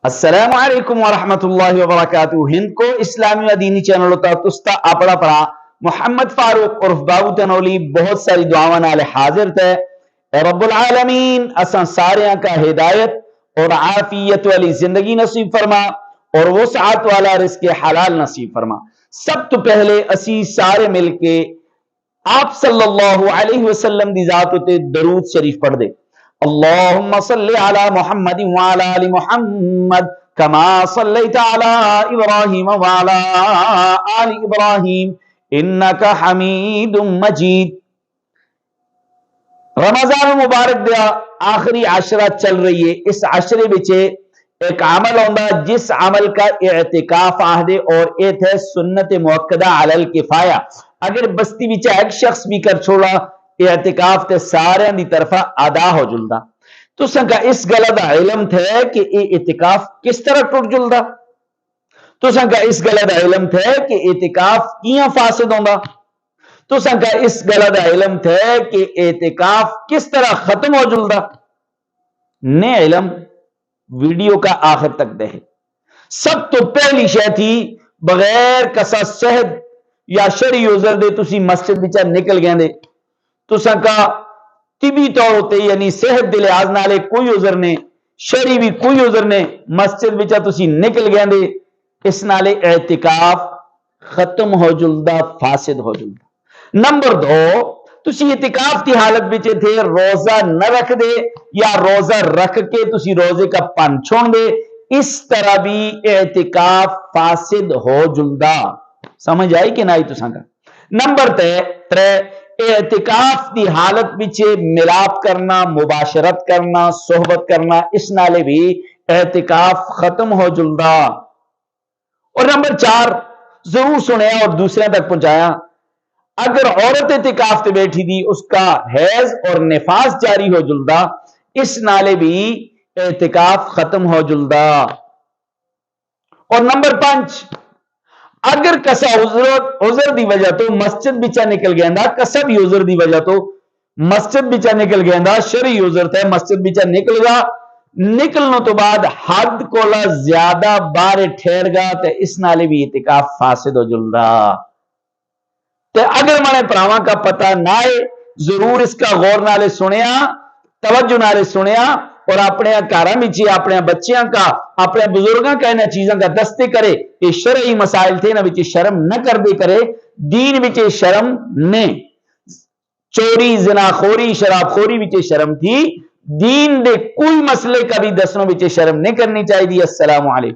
السلام علیکم ورحمۃ اللہ وبرکاتہ۔ ہند کو اسلامی و دینی چینل ہوتا تستا اپڑا پڑا محمد فاروق عرف بابو تنولی بہت ساری دعاواں نال حاضر تے۔ اے رب العالمین اساں ساریاں کا ہدایت اور عافیت والی زندگی نصیب فرما اور وسعت والا رزق حلال نصیب فرما۔ سب تو پہلے اسی سارے مل کے آپ صلی اللہ علیہ وسلم دی ذات تے درود شریف پڑھ دے۔ اللہم صلی علی محمد وعلی آل محمد کما صلیت علی ابراہیم وعلی آل ابراہیم انکا حمید مجید۔ رمضان مبارک دیا آخری عشرہ چل رہی ہے۔ اس عشرے بچے ایک عمل ہوندا جس عمل کا اعتکاف آہدے اور اے تھے سنت موقدہ علی الکفایہ۔ اگر بستی بچے ایک شخص بھی کر چھوڑا اعتکاف تے سارے دی طرفہ ادا ہو جلدا۔ تو سنکا اس گلہ دا علم تھے کہ اے اعتکاف کس طرح ٹوٹ جلدا؟ تو سنکا اس گلہ دا علم تھے کہ اعتکاف کیاں فاسد ہوندا؟ تو سنکا اس گلہ دا علم تھے کہ اعتکاف کس طرح ختم ہو جلدا؟ نے علم ویڈیو کا آخر تک دے۔ سب تو پہلی شے تھی بغیر کسا صحت یا شرعی عذر دے تسی مسجد بچا نکل گئے دے تو سنکا طبی طور ہوتے یعنی صحت دے لحاظ نالے کوئی عذر نے شرعی بھی کوئی عذر نے مسجد بچا تسی نکل گئے دے اس نالے اعتکاف ختم ہو جلدا فاسد ہو جلدا۔ نمبر 2 تسی اعتکاف کی حالت بچے تھے روزہ نہ رکھ دے یا روزہ رکھ کے تسی روزے کا پن چھوڑ دے اس طرح بھی اعتکاف فاسد ہو جلدا۔ سمجھ آئی کہ نہیں تو سنگا؟ نمبر 3 اعتکاف دی حالت بچے ملاپ کرنا مباشرت کرنا صحبت کرنا اس نالے بھی اعتکاف ختم ہو جلدا۔ اور نمبر 4 ضرور سنیا اور دوسرے تک پہنچایا اگر عورت اعتکاف تے بیٹھی دی اس کا حیض اور نفاس جاری ہو جلدا اس نالے بھی اعتکاف ختم ہو جلدا۔ اور نمبر 5 اگر کسا عذر دی وجہ تو مسجد بچا نکل گیا دا کسا بھی عذر دی وجہ تو مسجد بچا نکل گیا دا شرعی عذر تے مسجد بچا نکل گا نکلنے تو بعد حد کولا زیادہ بارے ٹھہر گا تے اس نالے بھی اعتکاف فاسد ہو جلدا۔ تے اگر مانے پراواں کا پتہ نہ ہے ضرور اس کا غور نالے سنیا توجہ نالے سنیا اور اپنے گھراں وچ اپنے بچیاں کا اپنے بزرگاں کا انہاں چیزاں کا دستے کرے کہ شرعی مسائل تھے نہ وچ شرم نہ کر دے کرے دین وچ شرم نے چوری زنا خوری شراب خوری وچ شرم تھی دین دے کوئی مسئلے کا بھی دسنوں وچ شرم نہیں کرنی چاہیے۔ السلام علیکم۔